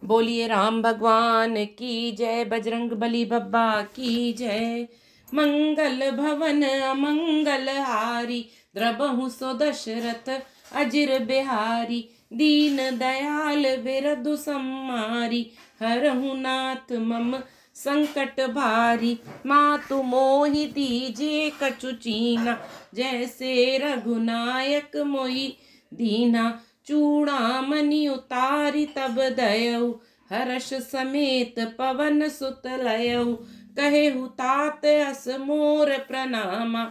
बोलिए राम भगवान की जय, बजरंग बली बब्बा की जय। मंगल भवन अमंगल हारी, द्रबहु सो दशरथ अजिर बिहारी। दीन दयाल बिरधु सम्मारी, हरहु नाथ मम संकट भारी। मातु मोहि दीजिए कछु चीना, जैसे रघुनायक मोहि दीना। चूड़ामणि उतारी तब दयऊ, हर्ष समेत पवन सुत लयऊ। कहेहु तात अस मोर प्रणामा,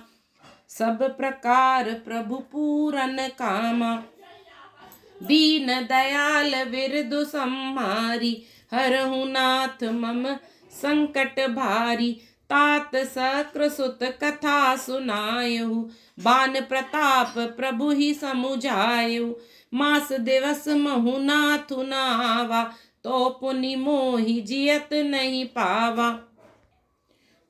सब प्रकार प्रभु पूरन कामा। दीन दयाल बिरधु सम्हारी, हरहु नाथ मम संकट भारी। तात सक्र सुत कथा सुनायहु, बान प्रताप प्रभु ही समुझायहु। मास दिवस महु नाथु नावा, तो पुनि मोहि जियत नहीं पावा।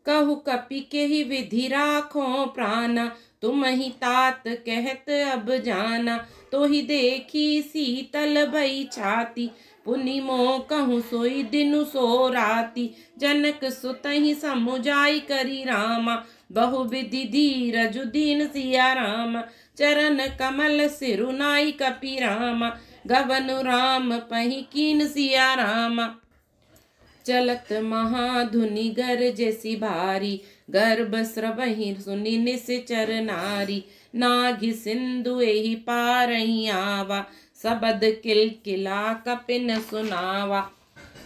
कहु कपि केहि विधि राखो प्राणा, तुम ही तात कहत अब जाना। तो ही देखी शीतल भई छाती, पुनि मोह कहूँ सोई दिनु सो राती। जनक सुत ही समुझाई करी रामा, बहु विधि धीरजु दीन सिया रामा। चरण कमल सिरु नाई कपि रामा, गवनु राम पही कीन सिया रामा। चलत महाधुनि गरजसि भारी, गर्भ स्रवहि सुनि निश्चर नारी। नाघि सिंधु एहि पारहि आवा, सबद किलकिला कपिन सुनावा।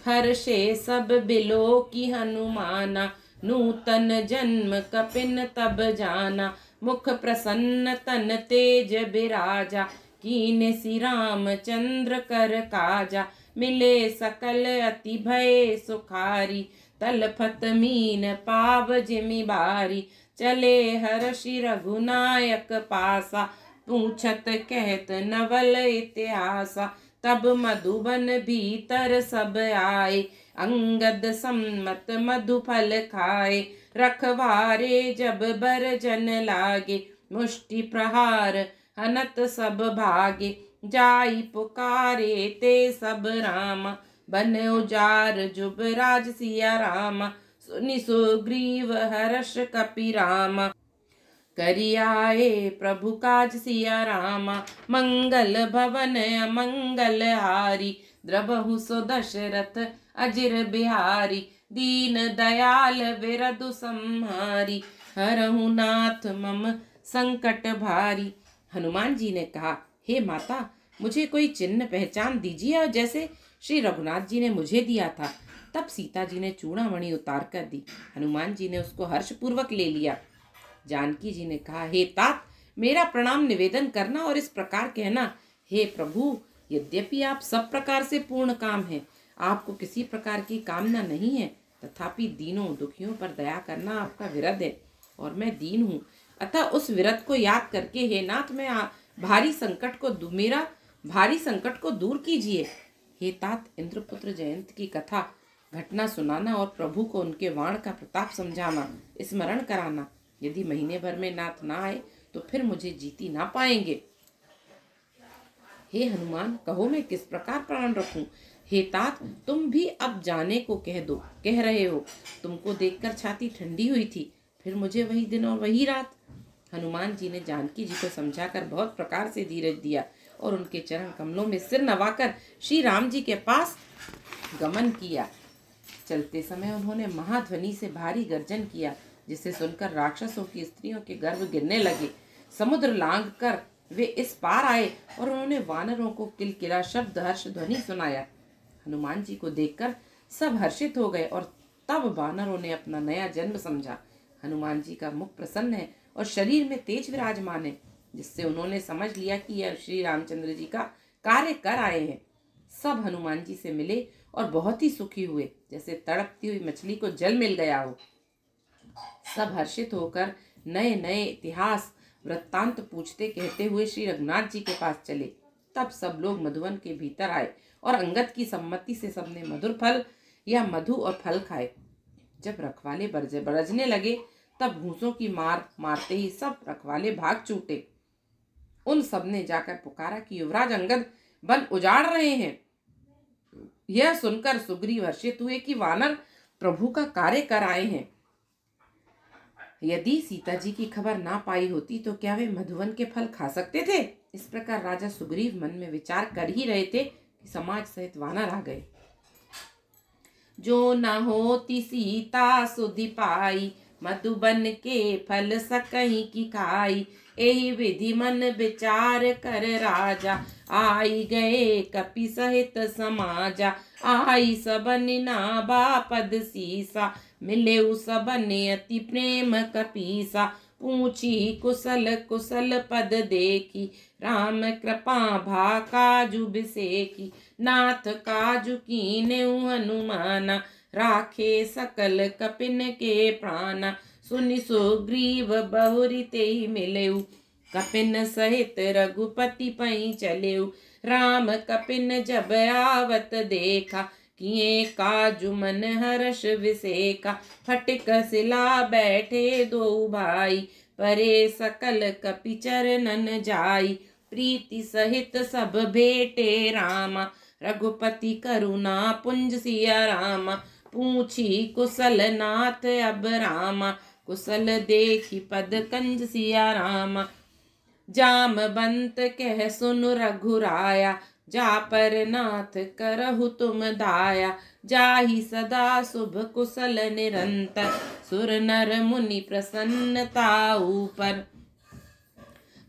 हर्षे सब बिलो की हनुमाना, नूतन जन्म कपिन तब जाना। मुख प्रसन्न तन तेज बिराजा, कीने श्री राम चंद्र कर काजा। मिले सकल अति भय सुखारी, तलफत मीन पाव जिमि बारी। चले हर्षि रघुनायक पासा, पूछत कहत नवल इतिहासा। तब मधुबन भीतर सब आए, अंगद सम्मत मधु फल खाए। रखवारे जब बरजन लागे, मुष्टि प्रहार हनत सब भागे। जाई पुकारे ते सब रामा, बन उजार जुबराज सिया रामा। सुनि सुग्रीव हर्ष कपि रामा, करि आए प्रभु काज सिया रामा। मंगल भवन अमंगल हारी, द्रबहु सो दशरथ अजिर बिहारी। दीन दयाल बिरधु सम्हारी, हरहु नाथ मम संकट भारी। हनुमान जी ने कहा, हे माता, मुझे कोई चिन्ह पहचान दीजिए, और जैसे श्री रघुनाथ जी ने मुझे दिया था। तब सीता जी ने चूड़ामणि उतार कर दी। हनुमान जी ने उसको हर्ष पूर्वक ले लिया। जानकी जी ने कहा, हे तात, मेरा प्रणाम निवेदन करना और इस प्रकार कहना, हे प्रभु, यद्यपि आप सब प्रकार से पूर्ण काम हैं, आपको किसी प्रकार की कामना नहीं है, तथापि दीनों दुखियों पर दया करना आपका विरध है, और मैं दीन हूँ। अतः उस विरध को याद करके हे नाथ, मेरा भारी संकट को दूर कीजिए। हे तात, इंद्रपुत्र जयंत की कथा घटना सुनाना और प्रभु को उनके वाण का प्रताप समझाना, स्मरण कराना। यदि महीने भर में नाथ ना आए तो फिर मुझे जीती ना पाएंगे। हे हनुमान, कहो मैं किस प्रकार प्राण रखूं। हे तात, तुम भी अब जाने को कह रहे हो। तुमको देखकर छाती ठंडी हुई थी, फिर मुझे वही दिन और वही रात। हनुमान जी ने जानकी जी को समझाकर बहुत प्रकार से धीरज दिया और उनके चरण कमलों में सिर नवाकर श्री राम जी के पास गमन किया। चलते समय उन्होंने महाध्वनि से भारी गर्जन किया, जिसे सुनकर राक्षसों की स्त्रियों के गर्भ गिरने लगे। समुद्र लांघ कर वे इस पार आए और उन्होंने वानरों को किलकिला शब्द हर्ष ध्वनि सुनाया। हनुमान जी को देखकर सब हर्षित हो गए और तब वानरों ने अपना नया जन्म समझा। हनुमान जी का मुख प्रसन्न है और शरीर में तेज विराजमान है, जिससे उन्होंने समझ लिया कि यह श्री रामचंद्र जी का कार्य कर आए हैं। सब हनुमान जी से मिले और बहुत ही सुखी हुए, जैसे तड़पती हुई मछली को जल मिल गया हो। सब हर्षित होकर नए नए इतिहास वृत्तांत पूछते कहते हुए श्री रघुनाथ जी के पास चले। तब सब लोग मधुवन के भीतर आए और अंगद की सम्मति से सबने मधुर फल या मधु और फल खाए। जब रखवाले बरजने लगे, तब घूंसों की मारते ही सब रखवाले भाग छूटे। उन सब ने जाकर पुकारा कि युवराज अंगद वन उजाड़ रहे हैं। यह सुनकर सुग्रीव हर्षित हुए कि वानर प्रभु का कार्य कर आए हैं। यदि सीता जी की खबर ना पाई होती तो क्या वे मधुवन के फल खा सकते थे? इस प्रकार राजा सुग्रीव मन में विचार कर ही रहे थे कि समाज सहित वानर आ गए। जो न होती सीता सुधि पाई, मधुबन के फल सकहीं की खाई। एहि विधि मन विचार कर राजा, आई गए कपि सहित समाजा। आई सबन नाबा पद सीसा, मिले सबन अति प्रेम कपीसा। पूछी कुशल कुशल पद देखी, राम कृपा भा काजु बिसेकी। नाथ काजु कीन्हु हनुमाना, राखे सकल कपिन के प्राणा। सुनि सुग्रीव बहुरी तेहि मिलेउ, कपिन सहित रघुपति पई चलेउ। राम कपिन जब आवत देखा, किए काजु मन हर्ष विसेका। फटिक सिला बैठे दो भाई, परे सकल कपि चरणन जाई। प्रीति सहित सब भेटे रामा, रघुपति करुणा पुंज सिया रामा। पूछी कुशल नाथ अब रामा, कुशल देखी पद कंज सिया रामा। जामवंत कह सुन रघुराया, जा पर नाथ करहु तुम दाया। जाहि सदा शुभ कुशल निरंतर, सुर नर मुनि प्रसन्नता ऊपर।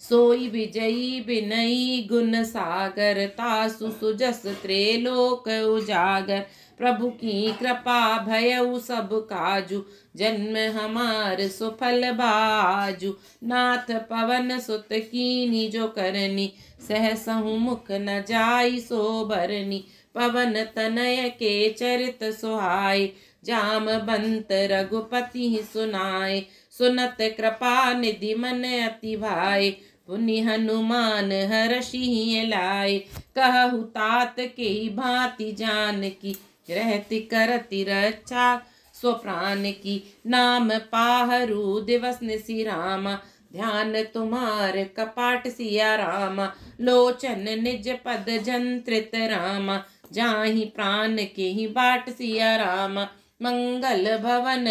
सोई विजयी बिनई गुण सागर, तासु सुजस त्रैलोक उजागर। प्रभु की कृपा भयउ सब काजू, जन्म हमार सुफल बाजू। नाथ पवन सुत कीनी जो करनी, सहसहु मुख न जाई सो बरनी। पवन तनय के चरित सुहाए, जामवंत रघुपति सुनाए। सुनत कृपा निधि मन अति भाए, पुनि हनुमान हर्षि लाए। कहु तात के भांति जानकी, रहति करति रक्षा स्वप्राण की। नाम पाहरु दिवस निशि रामा, ध्यान तुम्हार कपाट सिया रामा। लोचन निज पद जंत्रित रामा, जाहि प्राण के ही बाट सिया रामा। मंगल भवन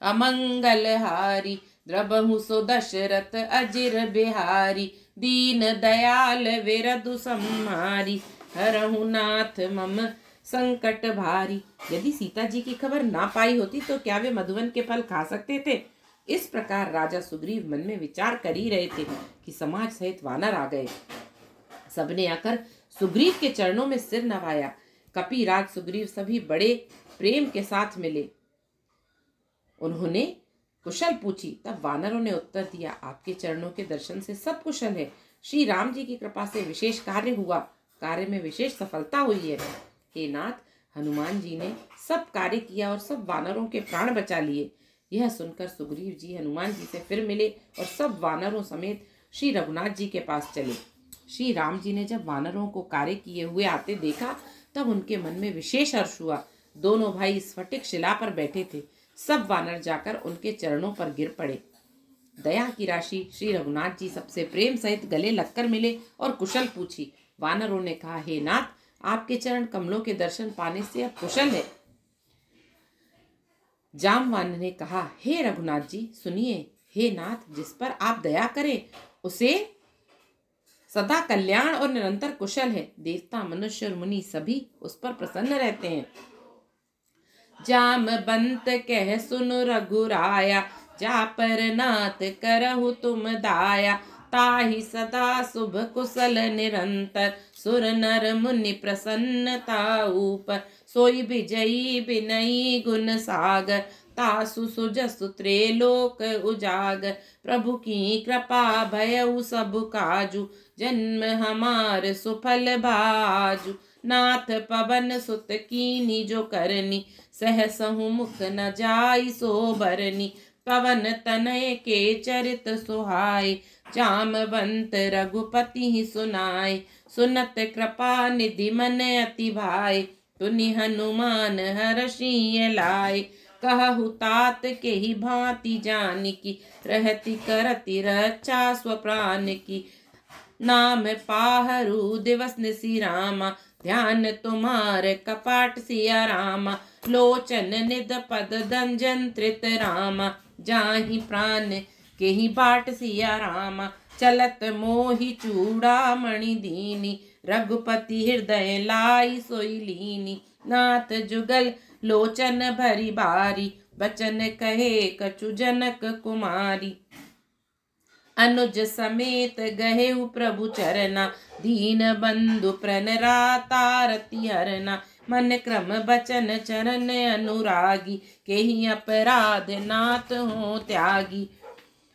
अमंगल हारी, द्रबहु सो दशरथ अजिर बिहारी। दीन दयाल विरधु सम्हारी, हरहु नाथ मम संकट भारी। यदि सीता जी की खबर ना पाई होती तो क्या वे मधुवन के फल खा सकते थे? इस प्रकार राजा सुग्रीव मन में विचार कर ही रहे थे कि समाज सहित वानर आ गए। सबने आकर सुग्रीव के चरणों में सिर नवाया। कपिराज सुग्रीव सभी बड़े प्रेम के साथ मिले। उन्होंने कुशल पूछी। तब वानरों ने उत्तर दिया, आपके चरणों के दर्शन से सब कुशल है। श्री राम जी की कृपा से विशेष कार्य हुआ, कार्य में विशेष सफलता हुई है। हे नाथ, हनुमान जी ने सब कार्य किया और सब वानरों के प्राण बचा लिए। यह सुनकर सुग्रीव जी हनुमान जी से फिर मिले और सब वानरों समेत श्री रघुनाथ जी के पास चले। श्री राम जी ने जब वानरों को कार्य किए हुए आते देखा तब उनके मन में विशेष हर्ष हुआ। दोनों भाई स्फटिक शिला पर बैठे थे। सब वानर जाकर उनके चरणों पर गिर पड़े। दया की राशि श्री रघुनाथ जी सबसे प्रेम सहित गले लगकर मिले और कुशल पूछी। वानरों ने कहा, हे नाथ, आपके चरण कमलों के दर्शन पाने से अब कुशल है। जामवान ने कहा, हे रघुनाथ जी सुनिए। हे नाथ, जिस पर आप दया करें उसे सदा कल्याण और निरंतर कुशल है। देवता मनुष्य और मुनि सभी उस पर प्रसन्न रहते हैं। जामवंत कह सुन रघुराया, जा पर नाथ करहु तुम दाया। ताहि सदा शुभ कुशल निरंतर, सुर नर मुनि प्रसन्नता ऊपर। सोई विजयी बिनई गुण सागर, तासु सुजसु त्रैलोक उजागर। प्रभु की कृपा भयउ सब काजू, जन्म हमार सुफल बाजू। नाथ पवन सुत कीनी जो करनी, सहसहु मुख न जाई सो बरनी। पवन तनय के चरित सुहाए, जामवंत रघुपति ही सुनाए। सुनत कृपा निधि मन अति भाए, तुनि हनुमान हर्षि लाए। कहु तात के ही भांति जानकी, रहति करति रक्षा स्वप्राण की। नाम पाहरु दिवस निशि रामा, ध्यान तुम्हार कपाट सिया रामा, लोचन निध पद दंजन त्रित रामा, जाहि प्राण के ही बाट सिया रामा, चलत मोहि चूड़ामणि दीनी, रघुपति हृदय लाई सोई लीनी, नाथ जुगल लोचन भरी बारी, बचन कहे कछु जनक कुमारी, अनुज समेत गहेउ प्रभु चरना, दीन बंधु प्रणरातारति हरना, मन क्रम बचन चरण अनुरागी, केहि अपराध नाथ हो त्यागी,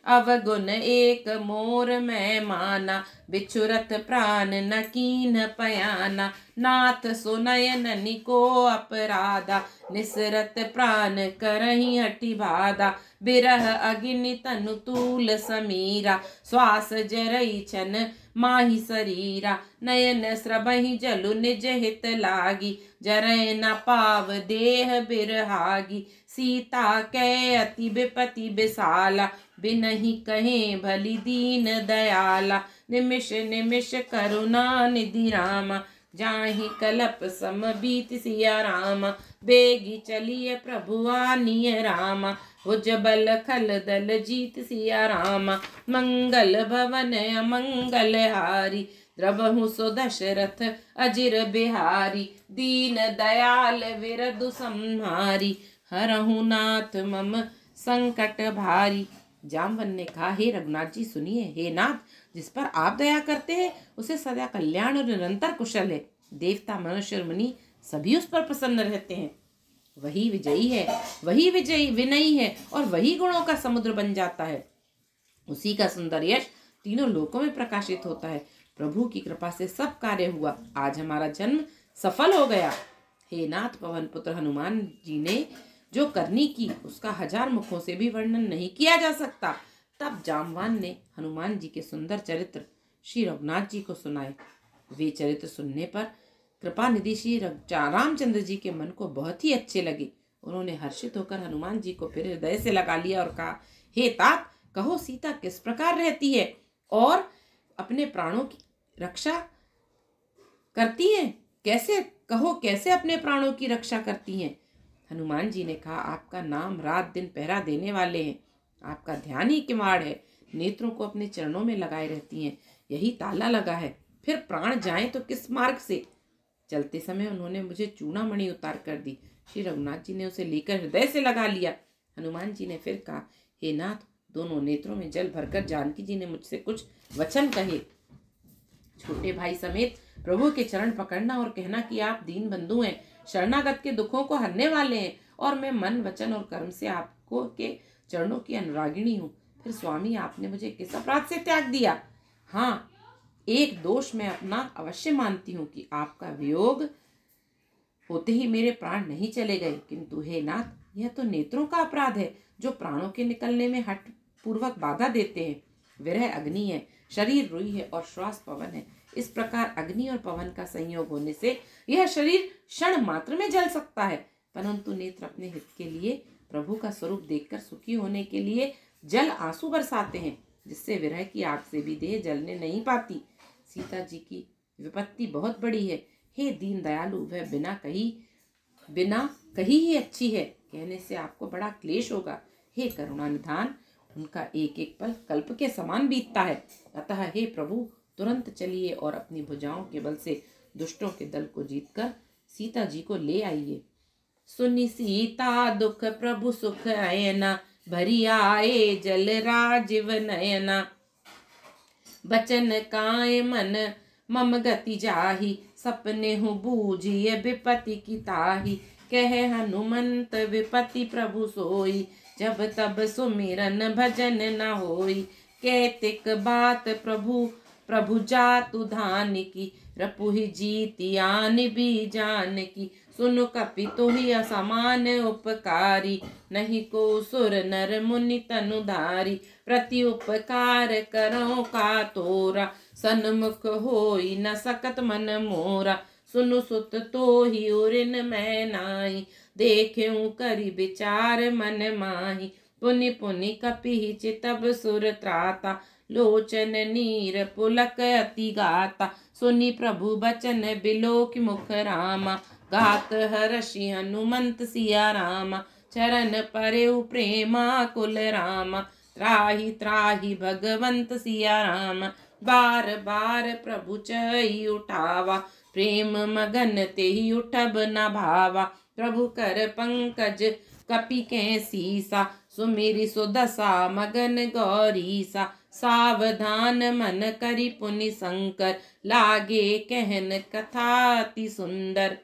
अवगुण एक मोर मैं माना, बिछुरत प्राण न कीन पयाना, नाथ सुनयन निको अपराधा, निसरत प्राण करही हटि बाधा, बिरह अग्नि तनु तूल समीरा, श्वास जरई छन माही शरीरा, नयन स्रबहि जलु निज हित लागी, जरय न पाव देह बिरहागी, सीता कै अति विपति बिसाला, बिनहि कहे भली दीन दयाला, निमिष निमिष करुणा निधि रामा, जाहि कलप सम बीत सिया रामा, बेगी चलिए प्रभु आनिय रामा, भुज बल खल दल जीत सिया रामा, मंगल भवन अमंगल हारी, द्रबहु सो दशरथ अजिर बिहारी, दीन दयाल विरधु संहारी, हरहु नाथ मम संकट भारी। जामवन ने कहा, हे रघुनाथ जी सुनिए, हे नाथ, जिस पर आप दया करते हैं उसे सदा कल्याण और निरंतर कुशल है। देवता मनुष्य और मुनि सभी उस पर प्रसन्न रहते हैं। वही विजयी है, वही विजयी विनयी है और वही गुणों का समुद्र बन जाता है। उसी का सुंदर यश तीनों लोकों में प्रकाशित होता है। प्रभु की कृपा से सब कार्य हुआ, आज हमारा जन्म सफल हो गया। हे नाथ, पवन पुत्र हनुमान जी ने जो करनी की उसका 1000 मुखों से भी वर्णन नहीं किया जा सकता। तब जामवान ने हनुमान जी के सुंदर चरित्र श्री रघुनाथ जी को सुनाए। वे चरित्र सुनने पर कृपा निधि श्री रामचंद्र जी के मन को बहुत ही अच्छे लगे। उन्होंने हर्षित होकर हनुमान जी को फिर हृदय से लगा लिया और कहा, हे तात, कहो सीता किस प्रकार रहती है और अपने प्राणों की रक्षा करती है, कैसे कहो कैसे अपने प्राणों की रक्षा करती हैं। हनुमान जी ने कहा, आपका नाम रात दिन पहरा देने वाले हैं, आपका ध्यान ही किवाड़ है, नेत्रों को अपने चरणों में लगाए रहती हैं, यही ताला लगा है, फिर प्राण जाए तो किस मार्ग से। चलते समय उन्होंने मुझे चूड़ामणि उतार कर दी। श्री रघुनाथ जी ने उसे लेकर हृदय से लगा लिया। हनुमान जी ने फिर कहा, हे नाथ, दोनों नेत्रों में जल भरकर जानकी जी ने मुझसे कुछ वचन कहे। छोटे भाई समेत प्रभु के चरण पकड़ना और कहना कि आप दीन बंधु हैं, शरणागत के दुखों को हरने वाले हैं और मैं मन वचन और कर्म से आपको के चरणों की अनुरागिणी हूँ। फिर स्वामी, आपने मुझे किस अपराध से त्याग दिया? हाँ, एक दोष मैं अपना अवश्य मानती हूँ कि आपका वियोग होते ही मेरे प्राण नहीं चले गए, किंतु हे नाथ, यह तो नेत्रों का अपराध है जो प्राणों के निकलने में हठ पूर्वक बाधा देते हैं। विरह अग्नि है, शरीर रुई है और श्वास पवन है। इस प्रकार अग्नि और पवन का संयोग होने से यह शरीर क्षण मात्र में जल सकता है, परंतु नेत्र अपने हित के लिए प्रभु का स्वरूप देखकर सुखी होने के लिए जल आंसू बरसाते हैं, जिससे विरह की आग से भी देह जलने नहीं पाती। सीता जी की विपत्ति बहुत बड़ी है। हे दीन दयालु, वह बिना कही ही अच्छी है, कहने से आपको बड़ा क्लेश होगा। हे करुणा निधान, उनका एक एक पल कल्प के समान बीतता है। अतः हे प्रभु, तुरंत चलिए और अपनी भुजाओं के बल से दुष्टों के दल को जीतकर सीता जी को ले आइए। सुनी सीता दुख प्रभु सुख अयना, भरी आए जल राजीव नयना। बचन काय मन मम गति जाही, सपने हूँ बूझिए विपत्ति की ताही। कह हनुमंत विपत्ति प्रभु सोई, जब तब सुमिरन भजन न होई। कैतिक बात प्रभु जातु धान की, रपुहि जीति आन भी जान की। सुनु कपि तुहि असमान उपकारी, नहीं को सुर नर मुनि तनुधारी। प्रति उपकार करो का तोरा, सन्मुख होई न सकत मन मोरा। सुनु सुत तो ही उरिन मैं नाई, देखेऊ करि विचार मन माही। पुनि पुनि कपि चितब सुर त्राता, लोचन नीर पुलक अति गाता, सुनि प्रभु बचन बिलोक मुख रामा। गात हर्षि हनुमंत सिया रामा, चरण परेउ प्रेमा कुल रामा। त्राहि त्राहि भगवंत सिया राम, बार बार प्रभु चई उठावा। प्रेम मगन तेहि उठब न भावा, प्रभु कर पंकज कपि के सीसा। सुमिरि सुदशा मगन गौरीसा, सावधान मन करि पुनि शंकर। लागे कहन कथा अति सुंदर,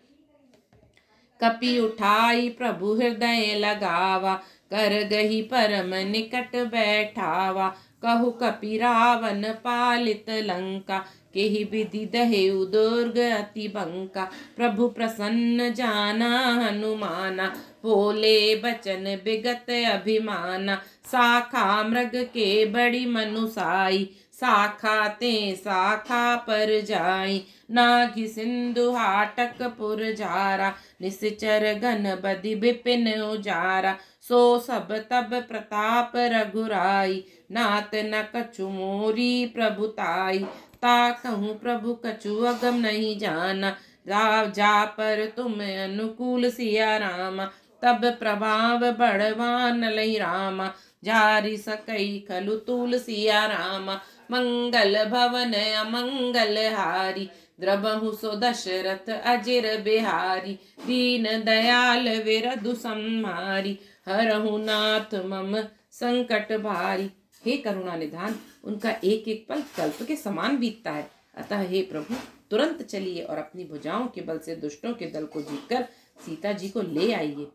कपि उठाई प्रभु हृदय लगावा। कर गही परम निकट बैठावा, कहु कपि रावण पालित लंका। केहि विधि दहेउ दुर्ग अति बंका, प्रभु प्रसन्न जाना हनुमाना। बोले बचन बिगत अभिमाना, शाखा मृग के बड़ी मनुसाई। शाखा ते शाखा पर जाई, नाघि सिंधु हाटक पुर जारा। निश्चर घन बदि विपिन उजारा, सो सब तब प्रताप रघुराई। नात न कछु मोरी प्रभुताई, ताकहु प्रभु कछु अगम नहीं जाना। जा पर तुम अनुकूल सिया रामा, तब प्रभाव बढ़वान लई रामा। जारि सकई खलु तूल सिया रामा, मंगल भवन अमंगल हारी। द्रबहु सो दशरथ अजिर बिहारी, दीन दयाल विरधु संहारी। हरहु नाथ मम संकट भारी। हे करुणा निधान, उनका एक एक पल कल्प के समान बीतता है। अतः हे प्रभु, तुरंत चलिए और अपनी भुजाओं के बल से दुष्टों के दल को जीतकर सीता जी को ले आइए।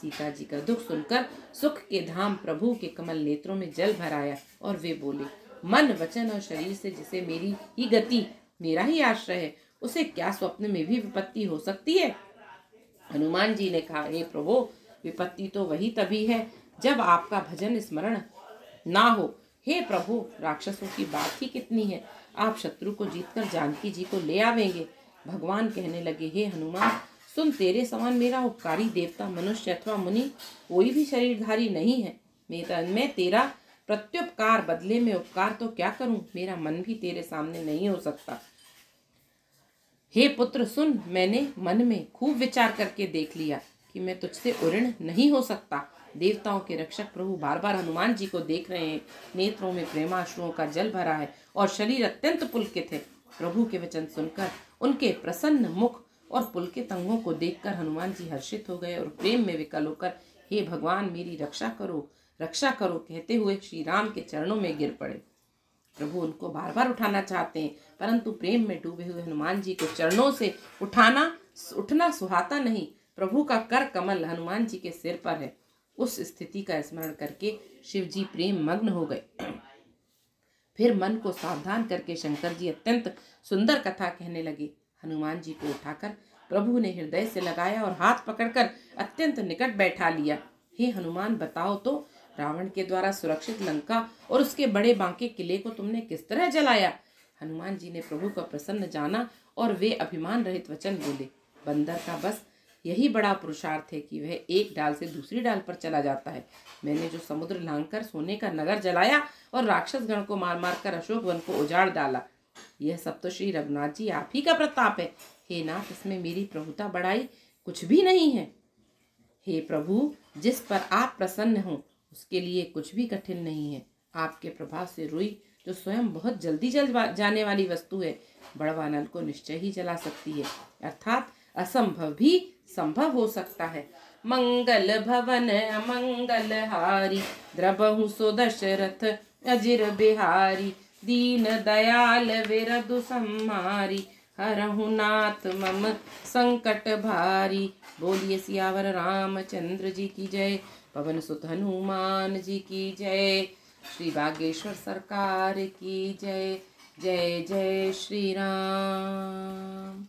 सीता जी का दुख सुनकर सुख के धाम प्रभु के कमल नेत्रों में जल भर आया और वे बोले, मन वचन और शरीर से जिसे मेरी ही गति, मेरा ही आश्रय है, उसे क्या स्वप्न में भी विपत्ति हो सकती है। हनुमान जी ने कहा, हे प्रभु, विपत्ति तो वही तभी है जब आपका भजन स्मरण ना हो। हे प्रभु, राक्षसों की बात ही कितनी है, आप शत्रु को जीतकर जानकी जी को ले आवेंगे। भगवान कहने लगे, हे हनुमान, सुन, तेरे समान मेरा उपकारी देवता, मनुष्य अथवा मुनि कोई भी शरीरधारी नहीं है। मैं तेरा प्रत्युपकार बदले में उपकार तो क्या करूं, मेरा मन भी तेरे सामने नहीं हो सकता। हे पुत्र सुन, मैंने मन में खूब विचार करके देख लिया कि मैं तुझसे उऋण नहीं हो सकता। देवताओं के रक्षक प्रभु बार बार हनुमान जी को देख रहे हैं। नेत्रों में प्रेमाश्रुओं का जल भरा है और शरीर अत्यंत पुलकित है। प्रभु के वचन सुनकर उनके प्रसन्न मुख और पुलकित अंगों को देखकर हनुमान जी हर्षित हो गए और प्रेम में विकल होकर, हे भगवान, मेरी रक्षा करो कहते हुए श्री राम के चरणों में गिर पड़े। प्रभु उनको बार बार उठाना चाहते हैं, परंतु प्रेम में डूबे हुए हनुमान जी को चरणों से उठना सुहाता नहीं। प्रभु का कर कमल हनुमान जी के सिर पर है। उस स्थिति का स्मरण करके शिव जी प्रेम मग्न हो गए। फिर मन को सावधान करके शंकर जी अत्यंत सुंदर कथा कहने लगे। हनुमान जी को उठाकर प्रभु ने हृदय से लगाया और हाथ पकड़कर अत्यंत निकट बैठा लिया। हे हनुमान, बताओ तो, रावण के द्वारा सुरक्षित लंका और उसके बड़े बांके किले को तुमने किस तरह जलाया। हनुमान जी ने प्रभु का प्रसन्न जाना और वे अभिमान रहित वचन बोले, बंदर का बस यही बड़ा पुरुषार्थ है कि वह एक डाल से दूसरी डाल पर चला जाता है। मैंने जो समुद्र लांघकर सोने का नगर जलाया और राक्षस गण को मार मार कर अशोक वन को उजाड़ डाला, यह सब तो श्री रघुनाथ जी आप ही का प्रताप है। हे नाथ, इसमें मेरी प्रभुता बढ़ाई कुछ भी नहीं है। हे प्रभु, जिस पर आप प्रसन्न हो उसके लिए कुछ भी कठिन नहीं है। आपके प्रभाव से रुई, जो स्वयं बहुत जल्दी जल जाने वाली वस्तु है, बड़वा नल को निश्चय ही जला सकती है। अर्थात असंभव भी संभव हो सकता है। मंगल भवन अमंगल हारी, द्रबहु सो दशरथ अजिर बिहारी। दीन दयाल विरधु संहारी, हरहु नाथ मम संकट भारी। बोलिए सियावर रामचंद्र जी की जय, पवन सुत हनुमान जी की जय, श्री बागेश्वर सरकार की जय। जय जय श्री राम।